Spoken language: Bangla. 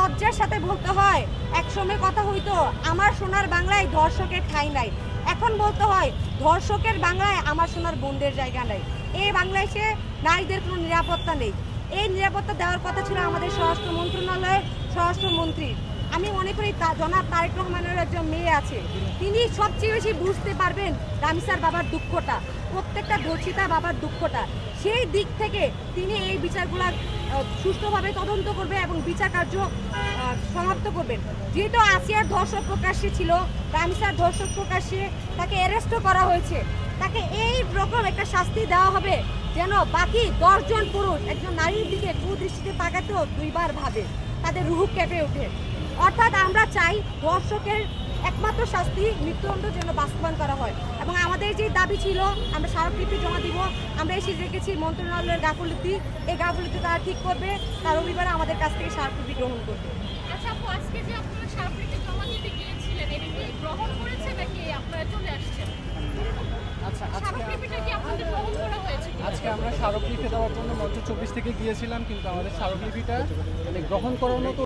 লজ্জার সাথে বলতে হয়, একসময় কথা হইতো আমার সোনার বাংলায় ধর্ষকের ঠাঁই নাই, এখন বলতে হয় ধর্ষকের বাংলায় আমার সোনার বোনদের জায়গা নাই। এই বাংলাদেশে নারীদের কোনো নিরাপত্তা নেই। এই নিরাপত্তা দেওয়ার কথা ছিল আমাদের স্বরাষ্ট্র মন্ত্রণালয়ের স্বরাষ্ট্রমন্ত্রী। আমি মনে করি জনাব তারেক রহমানের একজন মেয়ে আছে, তিনি সবচেয়ে বেশি বুঝতে পারবেন রামিসার বাবার দুঃখটা, প্রত্যেকটা ধর্ষিতা বাবার দুঃখটা। সেই দিক থেকে তিনি এই বিচারগুলা সুষ্ঠুভাবে তদন্ত করবে এবং বিচার কার্য সমাপ্ত করবেন। যেহেতু আসিয়ার ধর্ষক প্রকাশ্যে ছিল, রামিসার ধর্ষক প্রকাশ্যে, তাকে অ্যারেস্টও করা হয়েছে, তাকে এই রকম একটা শাস্তি দেওয়া হবে যেন বাকি 10 জন পুরুষ একজন নারীর দিকে কুদৃষ্টিতে তাকাতেও দুইবার ভাবে, তাদের রুহ কেঁপে ওঠে। অর্থাৎ আমরা চাই ধর্ষকের একমাত্র শাস্তি মৃত্যুদণ্ড যেন বাস্তবায়ন করা হয়। এবং আমাদের যে দাবি ছিল আমরা স্মারকলিপি জমা দিব, আমরা এসে রেখেছি মন্ত্রণালয়ের গাফিলতি, এই গাফিলতি তারা ঠিক করবে, তার রবিবারে আমাদের কাছ থেকে স্মারকলিপি গ্রহণ করবে। আচ্ছা আপু, আজকে যে আপনারা স্মারকলিপি জমা দিতে গিয়েছিলেন, এটা কি গ্রহণ করেছে নাকি আপনারা চলে আসছেন? আচ্ছা, স্মারকলিপিটা কি আপনাদের গ্রহণ করা হয়েছে? আজকে আমরা স্মারকলিপি দেওয়ার জন্য মঞ্চ 24 থেকে গিয়েছিলাম, কিন্তু আমাদের স্মারকলিপিটা মানে গ্রহণ করার মতো